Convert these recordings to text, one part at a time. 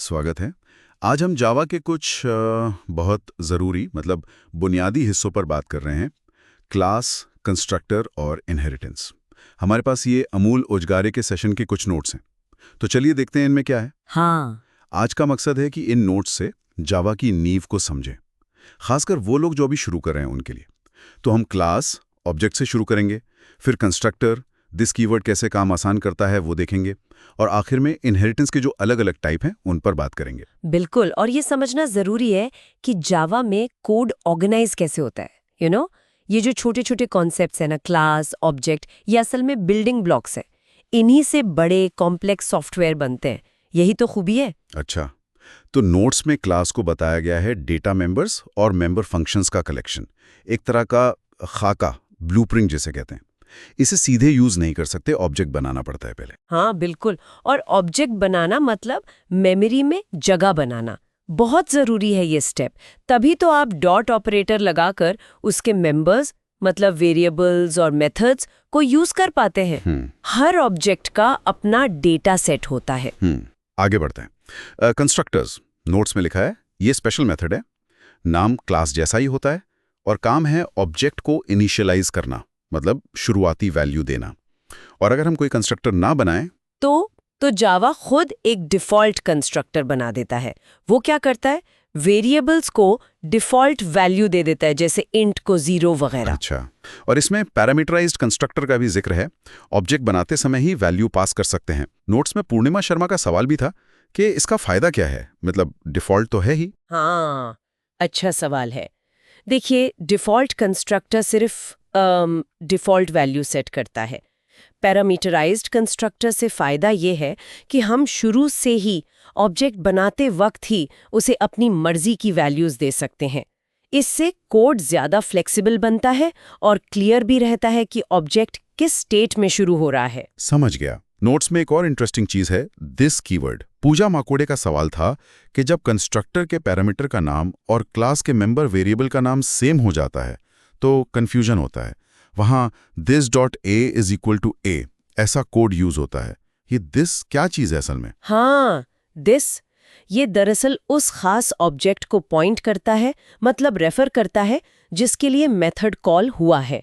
स्वागत है। आज हम जावा के कुछ बहुत ज़रूरी मतलब बुनियादी हिस्सों पर बात कर रहे हैं। क्लास, कंस्ट्रक्टर और इनहेरिटेंस। हमारे पास ये अमूल उजगारे के सेशन के कुछ नोट्स हैं। तो चलिए देखते हैं इनमें क्या है। हाँ। आज का मकसद है कि इन नोट्स से जावा की नींव को समझें, खासकर वो लोग जो अभी शुरू कर रहे हैं उनके लिए। तो हम क्लास, ऑब्जेक्ट से शुरू करेंगे, फिर कंस्ट्रक्टर, दिस कीवर्ड कैसे काम आसान करता है वो देखेंगे, और आखिर में इनहेरिटेंस के जो अलग अलग टाइप हैं उन पर बात करेंगे। बिल्कुल, और ये समझना जरूरी है कि जावा में कोड ऑर्गेनाइज कैसे होता है। ये जो छोटे छोटे कॉन्सेप्ट्स है ना, क्लास, ऑब्जेक्ट, ये असल में बिल्डिंग ब्लॉक्स है। इन्हीं से बड़े कॉम्प्लेक्स सॉफ्टवेयर बनते हैं। यही तो खूबी है। अच्छा, तो नोट्स में क्लास को बताया गया है डेटा मेंबर्स और मेंबर फंक्शंस का कलेक्शन, एक तरह का खाका, ब्लूप्रिंट जिसे कहते हैं। इसे सीधे यूज नहीं कर सकते, ऑब्जेक्ट बनाना पड़ता है पहले। हाँ बिल्कुल, और ऑब्जेक्ट बनाना मतलब मेमोरी में जगह बनाना। बहुत जरूरी है ये स्टेप। तभी तो आप डॉट ऑपरेटर लगाकर उसके मेंबर्स मतलब वेरिएबल्स और मेथड्स को यूज कर पाते हैं। हर ऑब्जेक्ट का अपना डेटा सेट होता है। आगे बढ़ते हैं। कंस्ट्रक्टर्स, नोट्स में लिखा है ये स्पेशल मेथड है। नाम क्लास जैसा ही होता है और काम है ऑब्जेक्ट को इनिशियलाइज करना, मतलब शुरुआती वैल्यू देना। और अगर हम कोई कंस्ट्रक्टर ना बनाएं तो जावा खुद एक डिफॉल्ट कंस्ट्रक्टर बना देता है। वो क्या करता है? वेरिएबल्स को डिफॉल्ट वैल्यू दे देता है, जैसे इंट को 0 वगैरह। अच्छा, और इसमें पैरामीटराइज्ड कंस्ट्रक्टर का भी जिक्र है। ऑब्जेक्ट बनाते समय ही वैल्यू पास कर सकते हैं। नोट्स में पूर्णिमा शर्मा का सवाल भी था कि इसका फायदा क्या है, मतलब डिफॉल्ट तो है ही। हाँ, अच्छा सवाल है। देखिए, डिफॉल्ट कंस्ट्रक्टर सिर्फ डिफॉल्ट वैल्यू सेट करता है। पैरामीटराइज्ड कंस्ट्रक्टर से फ़ायदा ये है कि हम शुरू से ही ऑब्जेक्ट बनाते वक्त ही उसे अपनी मर्जी की वैल्यूज़ दे सकते हैं। इससे कोड ज़्यादा फ्लेक्सिबल बनता है और क्लियर भी रहता है कि ऑब्जेक्ट किस स्टेट में शुरू हो रहा है। समझ गया। नोट्स में एक और इंटरेस्टिंग चीज है, दिस कीवर्ड। पूजा माकोड़े का सवाल था कि जब कंस्ट्रक्टर के पैरामीटर का नाम और क्लास के मेंबर वेरिएबल का नाम सेम हो जाता है तो कंफ्यूजन होता है। वहां this.a = a ऐसा कोड यूज होता है। ये दिस क्या चीज है असल में? हाँ, दिस ये दरअसल उस खास ऑब्जेक्ट को पॉइंट करता है, मतलब रेफर करता है, जिसके लिए मेथड कॉल हुआ है।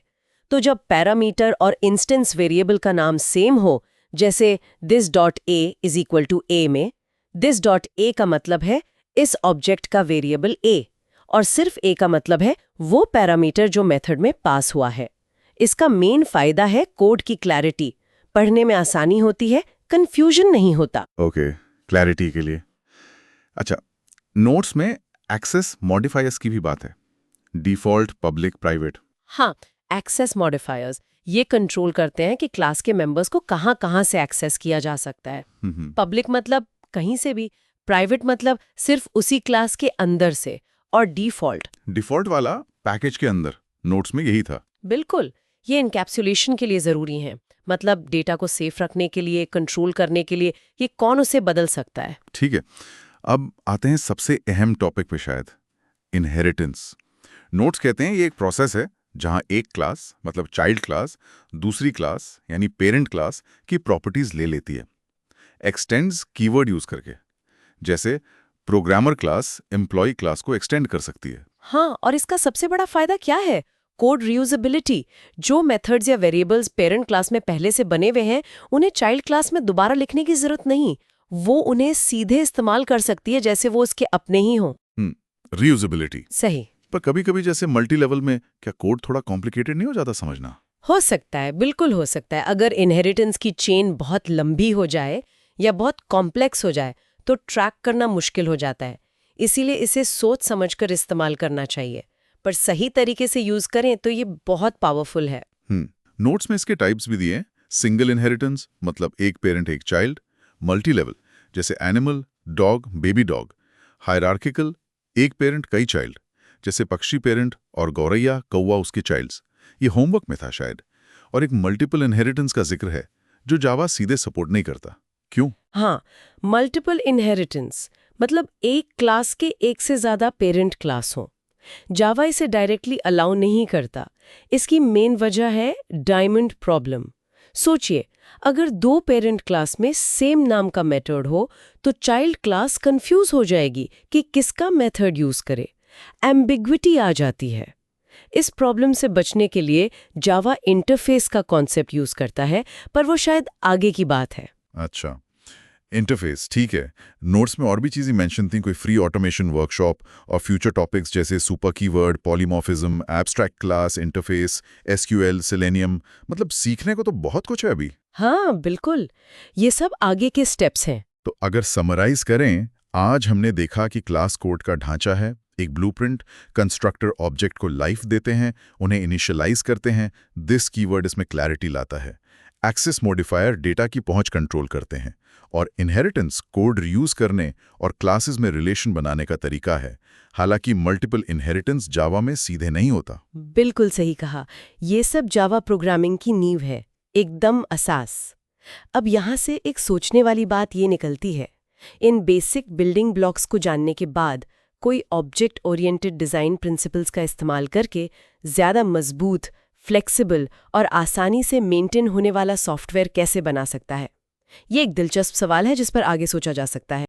तो जब पैरामीटर और इंस्टेंस वेरिएबल का नाम सेम हो, जैसे this.a = a में, this.a का मतलब है इस ऑब्जेक्ट का वेरिएबल a, और सिर्फ a का मतलब है वो पैरामीटर जो मेथड में पास हुआ है। इसका मेन फायदा है कोड की क्लैरिटी। पढ़ने में आसानी होती है, कंफ्यूजन नहीं होता। ओके, क्लैरिटी के लिए। अच्छा, नोट्स में एक्सेस मॉडिफायर्स की भी बात है। Default, public, private. हाँ, एक्सेस मॉडिफायर्स ये कंट्रोल करते हैं कि क्लास के मेंबर्स को कहाँ से एक्सेस किया जा सकता है। पब्लिक मतलब कहीं से भी, प्राइवेट मतलब सिर्फ उसी क्लास के अंदर से, और डिफॉल्ट वाला पैकेज के अंदर। नोट्स में यही था। बिल्कुल, ये इनकैप्सुलेशन के लिए ज़रूरी है। मतलब डेटा को सेफ रखने के लिए, कंट्रोल करने के लिए, ये कौन उसे बदल सकता है। ठीक है, अब आते हैं सबसे अहम टॉपिक पे शायद, इनहेरिटेंस। नोट्स कहते हैं ये एक प्रोसेस है जहां एक क्लास मतलब चाइल्ड क्लास दूसरी क्लास यानी पेरेंट क्लास की प्रॉपर्टीज ले लेती है, एक्सटेंड्स कीवर्ड यूज करके। जैसे प्रोग्रामर क्लास एम्प्लॉय क्लास को एक्सटेंड कर सकती है। हाँ, और इसका सबसे बड़ा फायदा क्या है? Code reusability. जो मेथड्स या वेरिएबल्स पेरेंट क्लास में पहले से बने हुए हैं, उन्हें चाइल्ड क्लास में दोबारा लिखने की जरूरत नहीं। वो उन्हें सीधे इस्तेमाल कर सकती है जैसे वो उसके अपने ही हों। रीयूजेबिलिटी सही। पर कभी-कभी जैसे मल्टी लेवल में क्या कोड थोड़ा कॉम्प्लिकेटेड नहीं हो जाता समझना? हो सकता है, बिल्कुल हो सकता है। अगर इनहेरिटेंस की चेन बहुत लंबी हो जाए या बहुत कॉम्प्लेक्स हो जाए तो ट्रैक करना मुश्किल हो जाता है। इसीलिए इसे सोच समझकर इस्तेमाल करना चाहिए, पर सही तरीके से यूज करें तो ये बहुत पावरफुल है। नोट्स में इसके टाइप्स भी दिए। सिंगल इनहेरिटेंस मतलब एक पेरेंट एक चाइल्ड। मल्टी लेवल जैसे animal, dog, baby dog. Hierarchical एक पेरेंट कई चाइल्ड जैसे पक्षी पेरेंट और गौरैया कौवा उसके चाइल्ड्स। ये होमवर्क में था शायद। और एक मल्टीपल इनहेरिटेंस का जिक्र है जो जावा सीधे सपोर्ट नहीं करता। क्यों? हाँ, मल्टीपल इनहेरिटेंस मतलब एक क्लास के एक से ज्यादा पेरेंट क्लास हो। जावा इसे डायरेक्टली अलाउ नहीं करता। इसकी मेन वजह है डायमंड प्रॉब्लम। सोचिए, अगर 2 पेरेंट क्लास में सेम नाम का मेथड हो तो चाइल्ड क्लास कंफ्यूज हो जाएगी कि किसका मेथड यूज करे। एम्बिग्विटी आ जाती है। इस प्रॉब्लम से बचने के लिए जावा इंटरफेस का कॉन्सेप्ट यूज करता है, पर वो शायद आगे की बात है। अच्छा, इंटरफेस ठीक है। नोट्स में और भी चीज़ें मेंशन थी, कोई फ्री ऑटोमेशन वर्कशॉप और फ्यूचर टॉपिक्स जैसे super keyword, polymorphism, abstract class, interface, SQL, selenium. मतलब सीखने को तो बहुत कुछ है अभी। हाँ बिल्कुल, ये सब आगे के स्टेप्स हैं। तो अगर समराइज करें, आज हमने देखा कि क्लास कोड का ढांचा है, एक ब्लूप्रिंट, कंस्ट्रक्टर ऑब्जेक्ट को लाइफ देते हैं, उन्हें इनिशियलाइज करते हैं, दिस कीवर्ड इसमें क्लैरिटी लाता है, एक्सेस मॉडिफायर डेटा की पहुंच कंट्रोल करते हैं, और इनहेरिटेंस कोड रीयूज करने और क्लासेस में रिलेशन बनाने का तरीका है। हालांकि मल्टीपल इनहेरिटेंस जावा में सीधे नहीं होता। बिल्कुल सही कहा, ये सब जावा प्रोग्रामिंग की नींव है, एकदम असास। अब यहाँ से एक सोचने वाली बात ये निकलती है, इन बेसिक बिल्डिंग ब्लॉक्स को जानने के बाद कोई ऑब्जेक्ट ओरिएंटेड डिज़ाइन प्रिंसिपल्स का इस्तेमाल करके ज़्यादा मजबूत, फ्लेक्सिबल और आसानी से मेंटेन होने वाला सॉफ्टवेयर कैसे बना सकता है? ये एक दिलचस्प सवाल है जिस पर आगे सोचा जा सकता है।